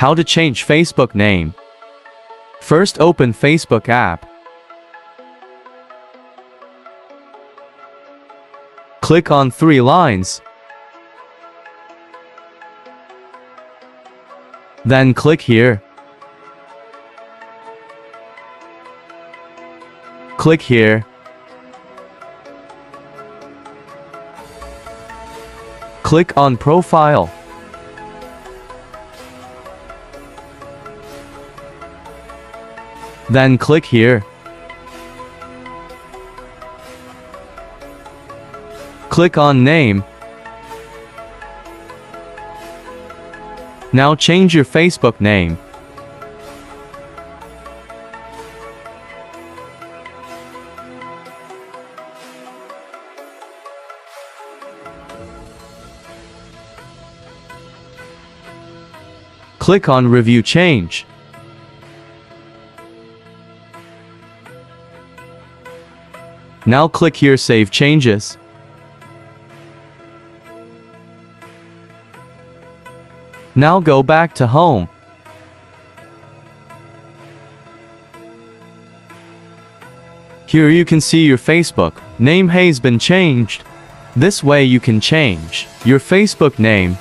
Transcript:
How to change Facebook name. First, open Facebook app. Click on 3 lines. Then click here. Click here. Click on Profile. Then click here. Click on Name. Now change your Facebook name. Click on Review Change. Now click here Save Changes. Now go back to Home. Here you can see your Facebook name has been changed. This way you can change your Facebook name